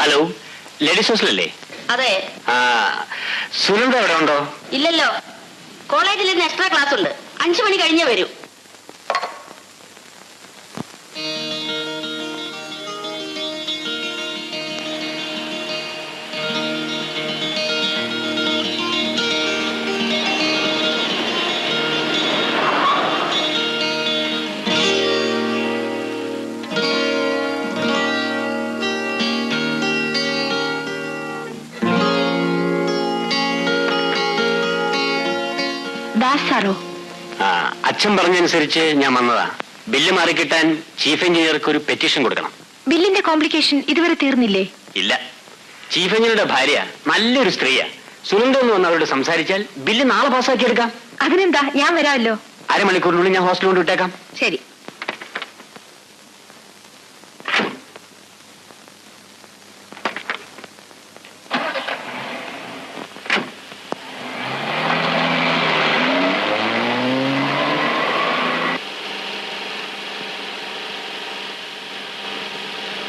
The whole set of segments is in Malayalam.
Hello, ladies ഹോസ്റ്റലല്ലേ? അതെ. സുനന്ദ എവിടെ ഉണ്ടോ? ഇല്ലല്ലോ, കോളേജിൽ ഇന്ന് എക്സ്ട്രാ ക്ലാസ് ഉണ്ട്. 5 മണി കഴിഞ്ഞേ വരൂ. അച്ഛൻ പറഞ്ഞനുസരിച്ച് ഞാൻ വന്നതാ. ബില്ല് മാറിക്കിട്ടാൻ ചീഫ് എഞ്ചിനീയർക്ക് ഒരു പെറ്റീഷൻ കൊടുക്കണം. ബില്ലിന്റെ കോംപ്ലിക്കേഷൻ ഇതുവരെ തീർന്നില്ലേ? ഇല്ല, ചീഫ് എഞ്ചിനീയറുടെ ഭാര്യ നല്ലൊരു സ്ത്രീയാ. സുനന്ദ എന്ന് വന്ന് അവരോട് സംസാരിച്ചാൽ ബില്ല് നാളെ പാസ്സാക്കി എടുക്കാം. അതിനെന്താ, ഞാൻ വരാമല്ലോ. അരമണിക്കൂറിനുള്ളിൽ ഞാൻ ഹോസ്റ്റലിൽ കൊണ്ട് വിട്ടേക്കാം. ശരി.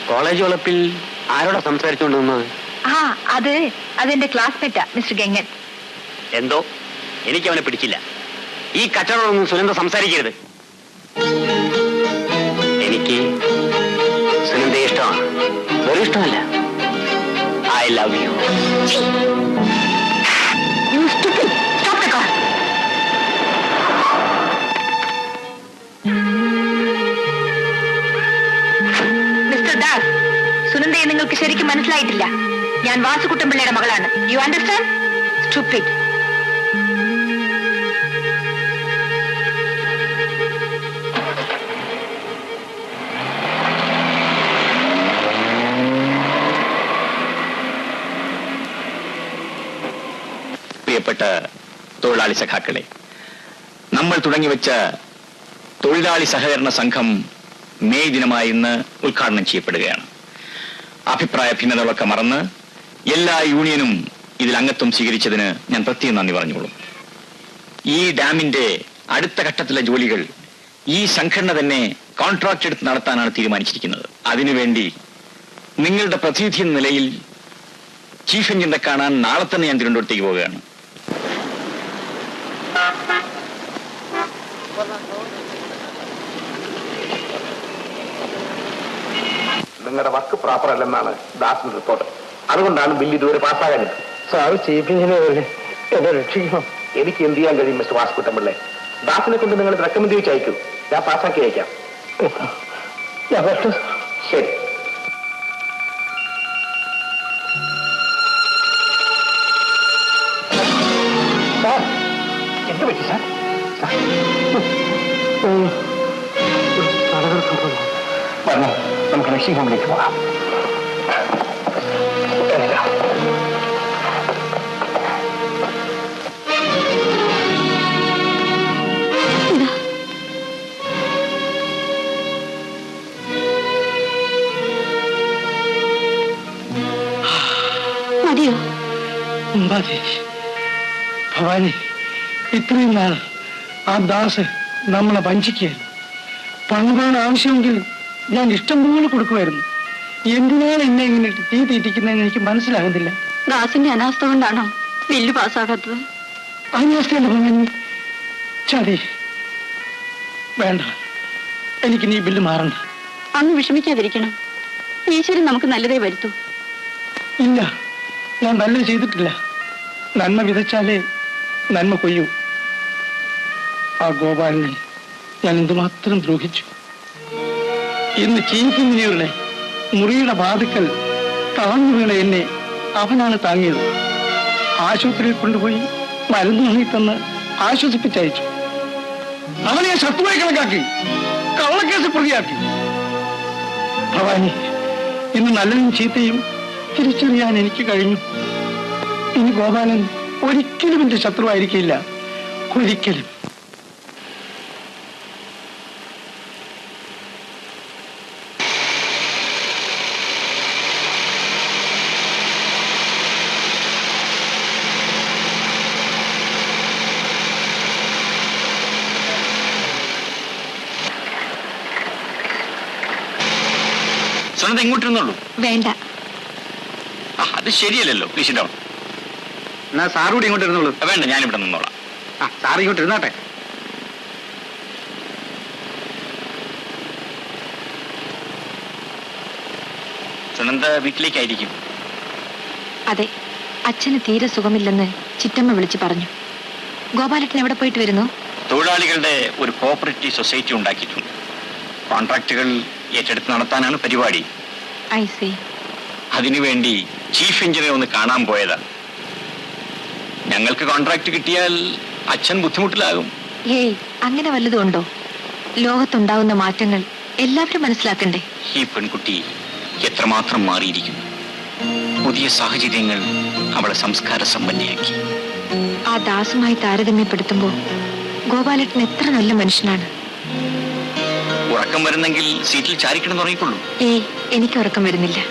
കോളേജ് വളപ്പിൽ ആരോടാ സംസാരിച്ചുകൊണ്ടിരുന്നത്? അതെന്റെ ക്ലാസ്മേറ്റാ, മിസ്റ്റർ ഗംഗൻ. എന്തോ എനിക്ക് അവനെ പിടിച്ചില്ല. ഈ കച്ചവടമൊന്നും സുനന്ദ സംസാരിക്കരുത്. എനിക്ക് സുനന്ദയെ ഇഷ്ടമാണ്, വെറും ഇഷ്ടമല്ല. I love you. സുനന്ദയെ നിങ്ങൾക്ക് ശരിക്കും മനസ്സിലായിട്ടില്ല. ഞാൻ വാസുകുട്ടൻപിള്ളയുടെ മകളാണ്. You understand? സ്റ്റുപ്പിഡ്. പ്രിയപ്പെട്ട തൊഴിലാളി സഖാക്കളെ, നമ്മൾ തുടങ്ങിവെച്ച തൊഴിലാളി സഹകരണ സംഘം മെയ് ദിനമായി ഇന്ന് ഉദ്ഘാടനം ചെയ്യപ്പെടുകയാണ്. അഭിപ്രായ ഭിന്നതകളൊക്കെ മറന്ന് എല്ലാ യൂണിയനും ഇതിൽ അംഗത്വം സ്വീകരിച്ചതിന് ഞാൻ പ്രത്യേകം നന്ദി പറഞ്ഞോളും. ഈ ഡാമിന്റെ അടുത്ത ഘട്ടത്തിലെ ജോലികൾ ഈ സംഘടന തന്നെ കോൺട്രാക്ട് എടുത്ത് നടത്താനാണ് തീരുമാനിച്ചിരിക്കുന്നത്. അതിനുവേണ്ടി നിങ്ങളുടെ പ്രതിനിധി എന്ന നിലയിൽ ചീഫ് എഞ്ചിനീയറെ കാണാൻ നാളെ തന്നെ ഞാൻ തിരുവനന്തപുരത്തേക്ക് പോവുകയാണ്. നിങ്ങളുടെ വർക്ക് പ്രോപ്പർ അല്ലെന്നാണ് ദാസിന്റെ റിപ്പോർട്ട്. അതുകൊണ്ടാണ് ബില്ല് ഇതുവരെ പാസ്സാകാൻ. സാർ ചീഫ് എഞ്ചിനീയർ എന്നെ രക്ഷിക്കണം. എനിക്ക് എന്ത് ചെയ്യാൻ കഴിയും മിസ്റ്റർ വാസുകുട്ടൻപിള്ളെ? ദാസിനെ കൊണ്ട് നിങ്ങൾ റെക്കമെൻഡ് ചെയ്ത് അയക്കൂ, ഞാൻ പാസ്സാക്കി അയക്കാം. ശരി. സാർ എന്ത് പറ്റി സാർ? വരണം, നമുക്ക് നഴ്സിംഗ് ഹോമിലേക്ക് പോകാം. മതിയോ? മതി ഭവാനി. ഇത്രയും നാൾ ആ ദാസ് നമ്മളെ വഞ്ചിക്കുകയായിരുന്നു. പണമാണ് ആവശ്യമെങ്കിൽ ഞാൻ ഇഷ്ടം പോലെ കൊടുക്കുമായിരുന്നു. എന്തിനാണ് എന്നെ ഇങ്ങനെ തീ തീറ്റിക്കുന്നതെന്ന് എനിക്ക് മനസ്സിലാകുന്നില്ല. ദാസിന്റെ അനാസ്ഥ കൊണ്ടാണോ ബില്ല് പാസ്സാകാത്തത്? അനാസ്ഥയല്ല ഭവാനി, ചതി. വേണ്ട, എനിക്ക് നീ ബില്ല് മാറണ്ട. അന്ന് വിഷമിക്കാതിരിക്കണം. ഈശ്വരൻ നമുക്ക് നല്ലതേ വരുത്തൂ. ഇല്ല, ഞാൻ നല്ലത് ചെയ്തിട്ടില്ല. നന്മ വിതച്ചാലേ നന്മ കൊയ്യൂ. ആ ഗോപാലിനെ ഞാൻ എന്തുമാത്രം ദ്രോഹിച്ചു. ഇന്ന് ചീഫ് എഞ്ചിനീയറുടെ മുറിയുടെ വാതിക്കൽ തളർന്നു വീണ എന്നെ അവനാണ് താങ്ങിയത്. ആശുപത്രിയിൽ കൊണ്ടുപോയി മരുന്ന് വാങ്ങിത്തന്ന് ആശ്വസിപ്പിച്ചയച്ചു. അവനെ ശത്രുവായി കണക്കാക്കി, കള്ളക്കേസ് പ്രതിയാക്കി. ഭവാനി, ഇന്ന് നല്ലതും ചീത്തയും തിരിച്ചറിയാൻ എനിക്ക് കഴിഞ്ഞു. ഇനി ഗോപാലൻ ഒരിക്കലും എന്റെ ശത്രുവായിരിക്കില്ല, ഒരിക്കലും. സുനന്ദ ഇങ്ങോട്ടിരുന്നുള്ളൂ. വേണ്ട, അത് ശരിയല്ലല്ലോ. Please down. എന്നാ സാറുകൂടി ഇങ്ങോട്ട് ഇരുന്നോളൂ. വേണ്ട, ഞാനിവിടെ നിന്നോളാം. സാർ ഇങ്ങോട്ട് ഇരുന്നാട്ടെ. സുനന്ദ വീട്ടിലേക്കായിരിക്കും. അതെ, അച്ഛന് തീരെ സുഖമില്ലെന്ന് ചിറ്റമ്മ വിളിച്ചു പറഞ്ഞു. ഗോപാലട്ടൻ എവിടെ പോയിട്ട് വരുന്നു? തൊഴിലാളികളുടെ ഒരു കോഓപ്പറേറ്റീവ് സൊസൈറ്റി ഉണ്ടാക്കിയിട്ടുണ്ട്. കോൺട്രാക്റ്റുകൾ ഏറ്റെടുത്ത് നടത്താനാണ് പരിപാടി. I C. അതിനുവേണ്ടി ചീഫ് എഞ്ചിനീയർ ഒന്ന് കാണാൻ പോയതാണ്. ഞങ്ങൾക്ക് കോൺട്രാക്ട് കിട്ടിയാൽ അച്ഛൻ ബുദ്ധിമുട്ടിലാകും. ഏയ്, അങ്ങനെ വല്ലതും ഉണ്ടോ? ലോകത്തുണ്ടാവുന്ന മാറ്റങ്ങൾ എല്ലാവരും മനസ്സിലാക്കണ്ടേ? ഈ പെൺകുട്ടി എത്രമാത്രം മാറിയിരിക്കുന്നു. പുതിയ സാഹചര്യങ്ങൾ അവളെ സംസ്കാര സമ്പന്നയാക്കി. ആ ദാസുമായി താരതമ്യപ്പെടുത്തുമ്പോ ഗോപാലട്ടൻ എത്ര നല്ല മനുഷ്യനാണ്. ഉറക്കം വരുന്നെങ്കിൽ സീറ്റിൽ ചാരിക്കണം തുടങ്ങിക്കൊള്ളൂ. ഏയ്, എനിക്ക് ഉറക്കം വരുന്നില്ല.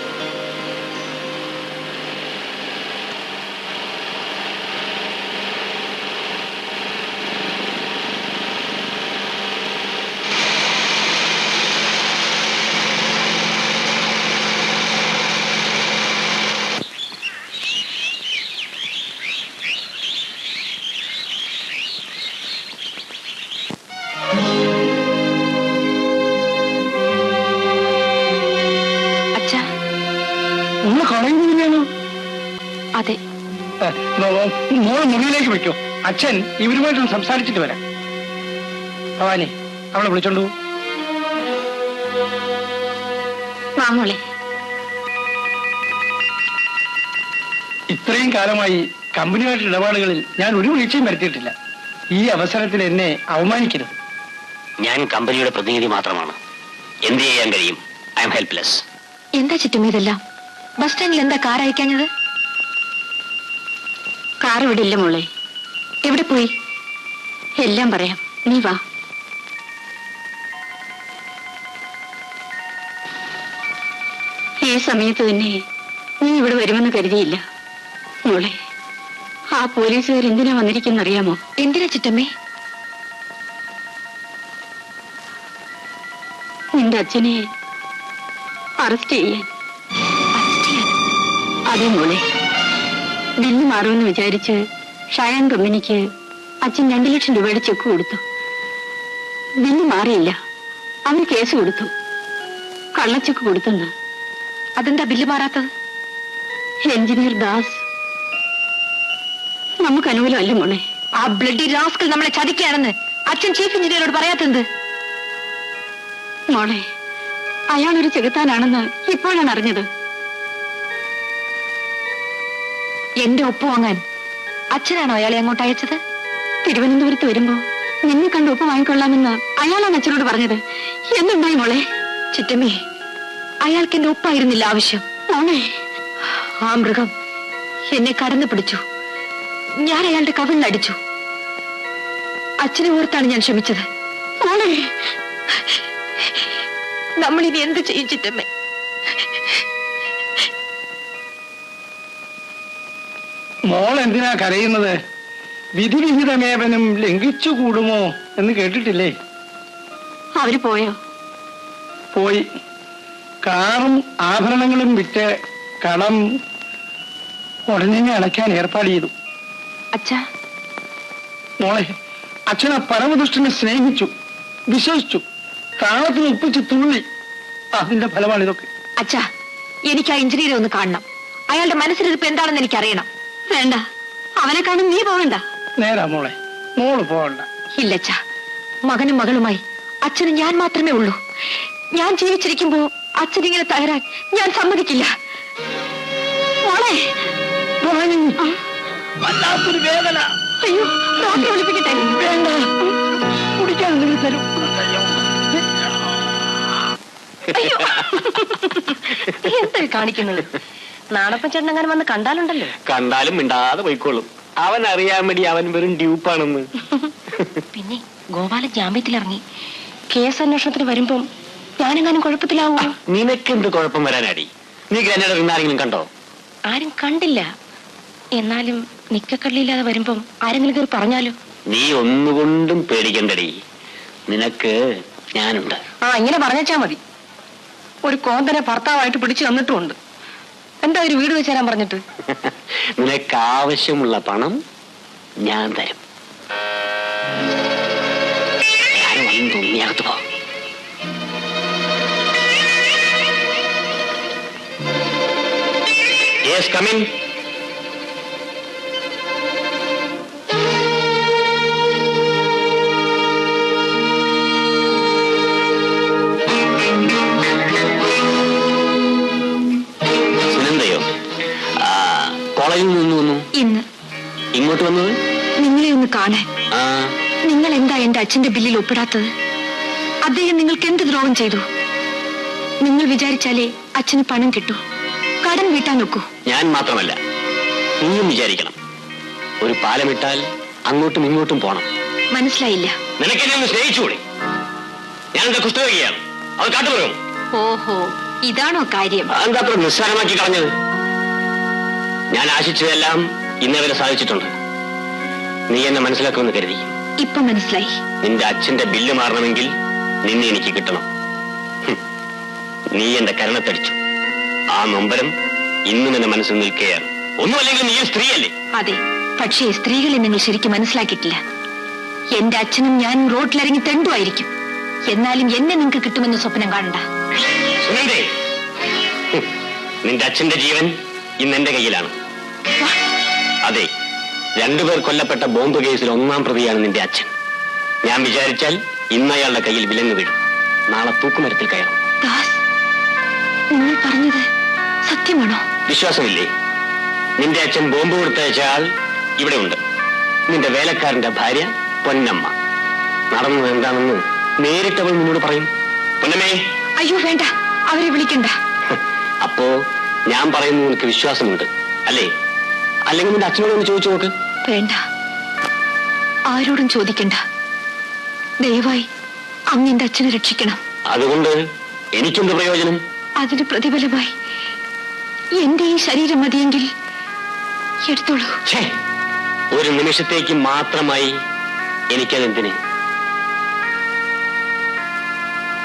അതെ, മോള് മുറിയിലേക്ക് വയ്ക്കോ. അച്ഛൻ ഇവരുമായിട്ടൊന്ന് സംസാരിച്ചിട്ട് വരാം. ഭവാനി, അവളെ വിളിച്ചോണ്ടു. മാമോളെ, ഇത്രയും കാലമായി കമ്പനിയായിട്ടുള്ള ഇടപാടുകളിൽ ഞാൻ ഒരു വീഴ്ചയും വരുത്തിയിട്ടില്ല. ഈ അവസരത്തിൽ എന്നെ അവമാനിക്കരുത്. ഞാൻ കമ്പനിയുടെ പ്രതിനിധി മാത്രമാണ്. എന്ത് ചെയ്യാൻ കഴിയും? I M helpless. എന്താ ചുറ്റും ഇതെല്ലാം? ബസ് സ്റ്റാൻഡിൽ എന്താ കാർ അയക്കാഞ്ഞത്? കാർ ഇവിടെ ഇല്ല മോളെ. എവിടെ പോയി? എല്ലാം പറയാം, നീ വാ. ഈ സമയത്ത് തന്നെ നീ ഇവിടെ വരുമെന്ന് കരുതിയില്ല മോളെ. ആ പോലീസുകാർ എന്തിനാ വന്നിരിക്കുന്നറിയാമോ? എന്തിനാ ചിറ്റമ്മേ? നിന്റെ അച്ഛനെ അറസ്റ്റ് ചെയ്യാൻ. അതെ മോളെ, ബില്ല് മാറുമെന്ന് വിചാരിച്ച് ഷയാൻ കമ്പനിക്ക് അച്ഛൻ 2 ലക്ഷം രൂപയുടെ ചെക്ക് കൊടുത്തു. ബില്ല് മാറിയില്ല. അവർ കേസ് കൊടുത്തു. കള്ളച്ചെക്ക് കൊടുത്തെന്ന്. അതെന്താ ബില്ല് മാറാത്തത്? എഞ്ചിനീയർ ദാസ് നമുക്ക് അനുകൂലമല്ല മോളെ. ആ ബ്ലഡി റാസ്കൽ നമ്മളെ ചതിക്കുകയാണെന്ന് അച്ഛൻ ചീഫ് എഞ്ചിനീയറോട് പറയാത്തെന്ത്? മോളെ, അയാളൊരു ചെകുത്താനാണെന്ന് ഇപ്പോഴാണ് അറിഞ്ഞത്. എന്റെ ഒപ്പ് വാങ്ങാൻ അച്ഛനാണോ അയാളെ അങ്ങോട്ട് അയച്ചത്? തിരുവനന്തപുരത്ത് വരുമ്പോ നിന്നെ കണ്ട് ഒപ്പ് വാങ്ങിക്കൊള്ളാമെന്ന് അയാളാണ് അച്ഛനോട് പറഞ്ഞത്. എന്തുണ്ടായി മോളെ? ചിറ്റമ്മേ, അയാൾക്ക് എന്റെ ഒപ്പായിരുന്നില്ല ആവശ്യം. മോളെ, ആ മൃഗം എന്നെ കടന്നു പിടിച്ചു. ഞാൻ അയാളുടെ കവിളിലടിച്ചു. അച്ഛനെ ഓർത്താണ് ഞാൻ ക്ഷമിച്ചത്. മോളെ, നമ്മളിനി എന്ത് ചെയ്യും ചിറ്റമ്മേ? മോൾ എന്തിനാ കരയുന്നത്? വിധിവിഹിതമേവനും ലംഘിച്ചുകൂടുമോ എന്ന് കേട്ടിട്ടില്ലേ? അവര് പോയോ? പോയി. കാറും ആഭരണങ്ങളും വിറ്റ് കടം ഉടനെ അടയ്ക്കാൻ ഏർപ്പാട് ചെയ്തു. അച്ഛാ, മോളെ, അച്ഛനെ പരമദുഷ്ടനെ സ്നേഹിച്ചു, വിശ്വസിച്ചു, താളത്തിന് ഒപ്പിച്ച് തുള്ളി. അതിന്റെ ഫലമാണിതൊക്കെ. അച്ഛാ, എനിക്ക് ആ എഞ്ചിനീയറെ ഒന്ന് കാണണം. അയാളുടെ മനസ്സിലിരിപ്പ് എന്താണെന്ന് എനിക്കറിയണം. വേണ്ട, അവനെ കാണാൻ നീ പോവണ്ട. നേരാ മോളെ, മോള് പോകണ്ട. ഇല്ലച്ചാ, മകനും മകളുമായി അച്ഛന് ഞാൻ മാത്രമേ ഉള്ളൂ. ഞാൻ ജീവിച്ചിരിക്കുമ്പോ അച്ഛനിങ്ങനെ തകരാൻ ഞാൻ സമ്മതിക്കില്ല. മോളെ, വല്ലാത്തൊരു വേദന. അയ്യോ, ഡോക്ടറെ വിളിപ്പിക്കട്ടെ? വേണ്ട, കുടിക്കാൻ എന്തെങ്കിലും തരൂ. എന്തൊരു കാണിക്കുന്നത്? നാടപ്പൻ ചേട്ടനങ്ങനെ വന്ന് കണ്ടാലുണ്ടല്ലോ. കണ്ടാലും മിണ്ടാതെ പോയിക്കോളും. അവൻ അറിയാൻ വേണ്ടി അവൻ വെറും ഡ്യൂപ്പാണെന്ന്. പിന്നെ ഗോപാല ജാമ്യത്തിലിറങ്ങി. കേസ് അന്വേഷണത്തിന് വരുമ്പം ഞാനെങ്ങാനും കുഴപ്പത്തിലാവൂ. നിനക്കെന്ത് കുഴപ്പം വരാനടി? നീ ഗ്രനേഡ് ഇന്നാരെങ്കിലും കണ്ടോ? ആരും കണ്ടില്ല. എന്നാലും നിക്കക്കള്ളിയില്ലാതെ വരുമ്പം ആരെങ്കിലും കയറി പറഞ്ഞാലോ? നീ ഒന്നുകൊണ്ടും പേടിക്കണ്ടടി, നിനക്ക് ഞാനുണ്ട്. ഇങ്ങനെ പറഞ്ഞാ മതി. ഒരു കോന്തനെ ഭർത്താവായിട്ട് പിടിച്ചു തന്നിട്ടുമുണ്ട്. എന്താ ഒരു വീട് വെച്ച് തരാൻ പറഞ്ഞിട്ട്? നിനക്ക് ആവശ്യമുള്ള പണം ഞാൻ തരും. ഞാൻ വന്നു തോന്നിയകത്ത് പോ. Yes, come in. സുനന്ദയോ? കോളേജിൽ നിന്ന് വന്നു? ഇന്ന്. ഇങ്ങോട്ട് വന്നത്? നിങ്ങളെ ഒന്ന് കാണാൻ. നിങ്ങൾ എന്താ എന്റെ അച്ഛന്റെ ബില്ലിൽ ഒപ്പിടാത്തത്? അദ്ദേഹം നിങ്ങൾക്ക് എന്ത് ദ്രോഹം ചെയ്തു? നിങ്ങൾ വിചാരിച്ചാലേ അച്ഛന് പണം കിട്ടൂ. കടം വീട്ടാൻ നോക്കൂ. ഞാൻ മാത്രമല്ല, നീയും വിചാരിക്കണം. ഒരു പാലമിട്ടാൽ അങ്ങോട്ടും ഇങ്ങോട്ടും പോണം. മനസ്സിലായില്ല. നിനക്കെന്നെ ഒന്ന് സ്നേഹിച്ചുകൂടി? ഞാനെന്താ കുഷ്ഠരോഗിയാണ്? അത് കാട്ടുപറയും. ഓഹോ, ഇതാണോ കാര്യം? അതെന്താ അത്ര നിസ്സാരമാക്കി കളഞ്ഞത്? ഞാൻ ആശിച്ചതെല്ലാം ഇന്നവരെ സാധിച്ചിട്ടുണ്ട്. നീ എന്നെ മനസ്സിലാക്കുമെന്ന് കരുതി. ഇപ്പൊ മനസ്സിലായി. നിന്റെ അച്ഛന്റെ ബില്ല് മാറണമെങ്കിൽ നിന്നെ എനിക്ക് കിട്ടണം. നീ എന്റെ കരണത്തടിച്ചു. ആ നൊമ്പരം ഇന്നും എന്റെ മനസ്സിൽ നിൽക്കുകയാണ്. ഒന്നുമല്ലെങ്കിൽ നീ സ്ത്രീയല്ലേ? അതെ, പക്ഷേ സ്ത്രീകളെ നിങ്ങൾ ശരിക്കും മനസ്സിലാക്കിയിട്ടില്ല. എന്റെ അച്ഛനും ഞാനും റോട്ടിലിറങ്ങി തെണ്ടുമായിരിക്കും. എന്നാലും എന്നെ നിങ്ങൾക്ക് കിട്ടുമെന്ന് സ്വപ്നം കാണണ്ട. സുനന്ദേ, നിന്റെ അച്ഛന്റെ ജീവൻ ഇന്ന് എന്റെ കയ്യിലാണ്. അതെ, 2 പേർ കൊല്ലപ്പെട്ട ബോംബ് കേസിൽ 1-ാം പ്രതിയാണ് നിന്റെ അച്ഛൻ. ഞാൻ വിചാരിച്ചാൽ ഇന്ന് അയാളുടെ കയ്യിൽ വിലങ്ങ് വീഴും. നാളെ തൂക്കുമരത്തിൽ കയറും. ദാസ്, നിങ്ങൾ പറഞ്ഞത് സത്യമാണോ? വിശ്വാസമില്ലേ? നിന്റെ അച്ഛൻ ബോംബ് കൊടുത്തയച്ച ആൾ ഇവിടെ ഉണ്ട്. നിന്റെ വേലക്കാരന്റെ ഭാര്യ പൊന്നമ്മ. നടന്നത് എന്താണെന്ന് നേരിട്ടവൾ നിന്നോട് പറയും. പൊന്നമ്മേ. അയ്യോ വേണ്ട, അവരെ വിളിക്കണ്ട. അപ്പോ ഞാൻ പറയുന്നത് നിനക്ക് വിശ്വാസമുണ്ട് അല്ലേ? അല്ലെങ്കിൽ നിന്റെ അച്ഛനോടൊന്ന് ചോദിച്ചു നോക്ക്. വേണ്ട, ആരോടും ചോദിക്കണ്ട. ദയവായി അങ്ങ് എന്റെ അച്ഛനെ രക്ഷിക്കണം. അതുകൊണ്ട് എനിക്കെന്ത് പ്രയോജനം? അതിന് പ്രതിഫലമായി എന്റെ ഈ ശരീരം മതിയെങ്കിൽ എടുത്തോളൂ. ഒരു നിമിഷത്തേക്ക് മാത്രമായി എനിക്കതെന്തിന്?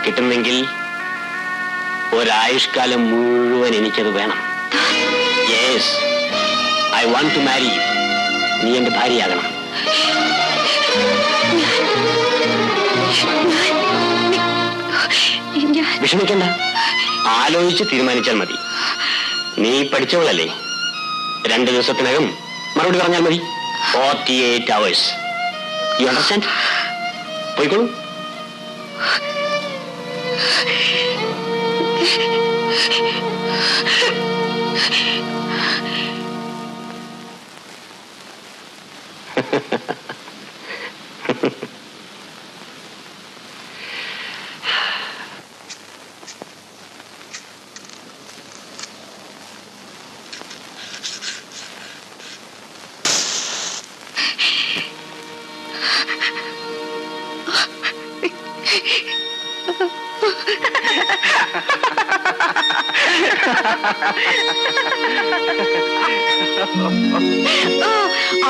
കിട്ടുന്നെങ്കിൽ ഒരായുഷ്കാലം മുഴുവൻ എനിക്കത് വേണം. Yes, I want to marry you. നീ എന്റെ ഭാര്യയാകണം. വിഷമിക്കണ്ട, ആലോചിച്ച് തീരുമാനിച്ചാൽ മതി. നീ പഠിച്ചവളല്ലേ? 2 ദിവസത്തിനകം മറുപടി പറഞ്ഞാൽ മതി. 48 hours. You understand? പോയിക്കോളൂ.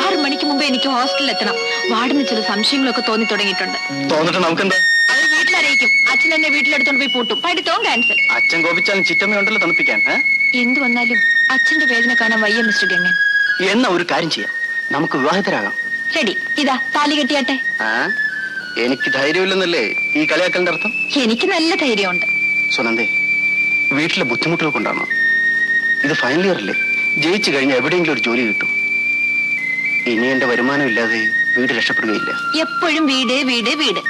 ആറ് മണിക്ക് മുമ്പേ എനിക്ക് ഹോസ്റ്റലിൽ എത്തണം. വാർഡിന് ചില സംശയങ്ങളൊക്കെ തോന്നി തുടങ്ങിയിട്ടുണ്ട്. തോന്നിട്ട് നമുക്കെന്താ? അവർ വീട്ടിലറിയിക്കും. അച്ഛൻ എന്നെ വീട്ടിലെടുത്തോണ്ട് പോയി പൂട്ടും. പഠിത്തവും ക്യാൻസൽ. അച്ഛൻ കോപിച്ചാലും ചിറ്റമ്മയുണ്ടല്ലോ തണുപ്പിക്കാൻ. എന്ത് വന്നാലും അച്ഛന്റെ വേദന കാണാൻ വയ്യ മിസ്റ്റർ ഗംഗൻ. എന്നാ ഒരു കാര്യം ചെയ്യാം, നമുക്ക് വിവാഹിതരാകാം. ശരി, ഇതാ താലി കെട്ടിയാട്ടെ. എനിക്ക് ധൈര്യമില്ലെന്നല്ലേ ഈ കളിയാക്കലിന്റെ അർത്ഥം? എനിക്ക് നല്ല ധൈര്യമുണ്ട്. സുനന്ദേ, വീട്ടിലെ ബുദ്ധിമുട്ടുകൾ കൊണ്ടാണോ? ഇത് ഫൈനൽ ഇയർ അല്ലേ? ജയിച്ചു കഴിഞ്ഞാൽ എവിടെയെങ്കിലും ഒരു ജോലി കിട്ടും. ഇനി എന്റെ വരുമാനം ഇല്ലാതെ വീട് രക്ഷപ്പെടുകയില്ല. എപ്പോഴും വീട് വീട് വീട്.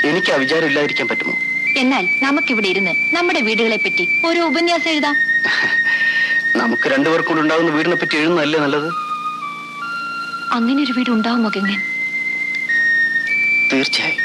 എനിക്ക് ആ വിചാരം ഇല്ലാതിരിക്കാൻ പറ്റുമോ? എന്നാൽ നമുക്കിവിടെ ഇരുന്ന് നമ്മുടെ വീടുകളെ പറ്റി ഒരു ഉപന്യാസം എഴുതാം. നമുക്ക് 2 പേർക്കൂടെ ഉണ്ടാകുന്ന വീടിനെ പറ്റി എഴുതുന്നതല്ലേ നല്ലത്? അങ്ങനെ ഒരു വീട് ഉണ്ടാവുമോ ഗംഗൻ? തീർച്ചയായും.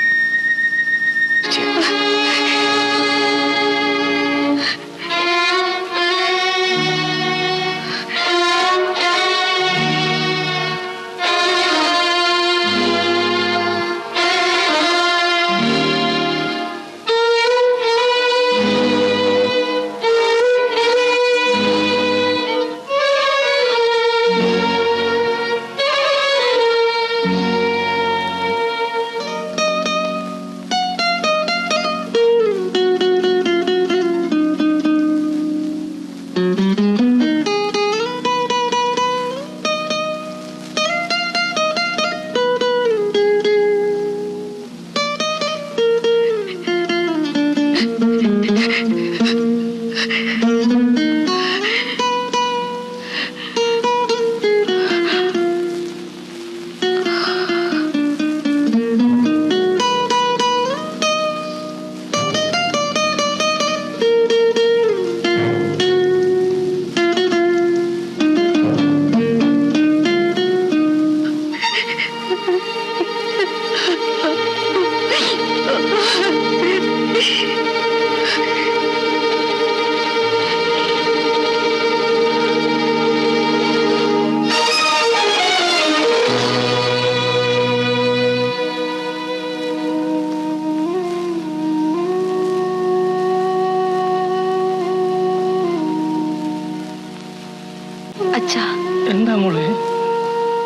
അച്ഛാ, എന്താ മോളെ?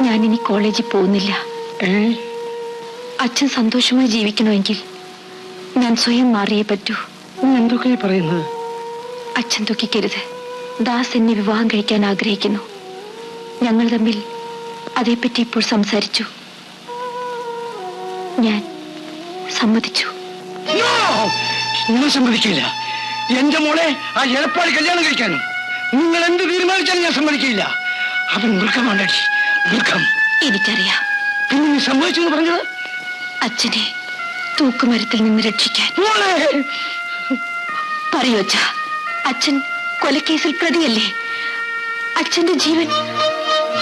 ഞാൻ ഇനി കോളേജിൽ പോകുന്നില്ല. അച്ഛൻ സന്തോഷമായി ജീവിക്കണമെങ്കിൽ ഞാൻ സ്വയം മാറിയേ പറ്റൂ. എന്തൊക്കെയാ പറയുന്നത്? അച്ഛൻ ദുഃഖിക്കരുത്. ദാസ് എന്നെ വിവാഹം കഴിക്കാൻ ആഗ്രഹിക്കുന്നു. ഞങ്ങൾ തമ്മിൽ അതേപ്പറ്റി ഇപ്പോൾ സംസാരിച്ചു. ഞാൻ സമ്മതിച്ചു. ഞാൻ സമ്മതിക്കില്ല. എന്റെ മോളെ ആ എളപ്പാട് കല്യാണം കഴിക്കാനും നിങ്ങൾ എന്ത് തീരുമാനിച്ചാലും ഞാൻ സമ്മതിക്കില്ല. അവൻ മൃഗമാണ്, മൃഗം. എനിക്കറിയാം. പിന്നെ നീ സമ്മതിച്ചു എന്ന് പറഞ്ഞത്? അച്ഛനെ തൂക്കുമരത്തിൽ നിന്ന് രക്ഷിക്കാൻ. പറയൂ അച്ഛാ, അച്ഛൻ കൊലക്കേസിൽ പ്രതിയല്ലേ? അച്ഛന്റെ ജീവൻ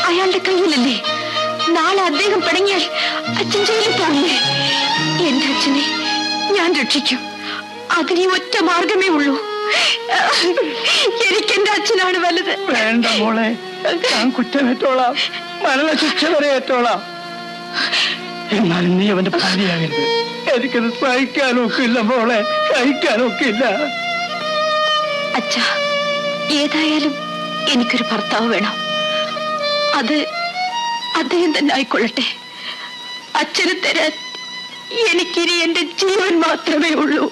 അയാളുടെ കയ്യിലല്ലേ? നാളെ അദ്ദേഹം പിണങ്ങിയാൽ അച്ഛൻ ജയിലിൽ പോകില്ലേ? എന്റെ അച്ഛനെ ഞാൻ രക്ഷിക്കും. അതിന് ഒറ്റ മാർഗമേ ഉള്ളൂ. എനിക്കെന്റെ അച്ഛനാണ് വലുത്. വേണ്ട മോളെ, ഞാൻ കുറ്റമേറ്റോളാം, മരണശിക്ഷ വരെ ഏറ്റോളാം. എന്നാലും നീ അവന്റെ ഭാര്യയാകരുത്. എനിക്കത് സഹിക്കാനൊക്കില്ല മോളെ, സഹിക്കാനൊക്കില്ല. അച്ഛാ, ഏതായാലും എനിക്കൊരു ഭർത്താവ് വേണം. അത് അദ്ദേഹം തന്നെ ആയിക്കൊള്ളട്ടെ. അച്ഛന് തരാൻ എനിക്കിനി എന്റെ ജീവൻ മാത്രമേ ഉള്ളൂ.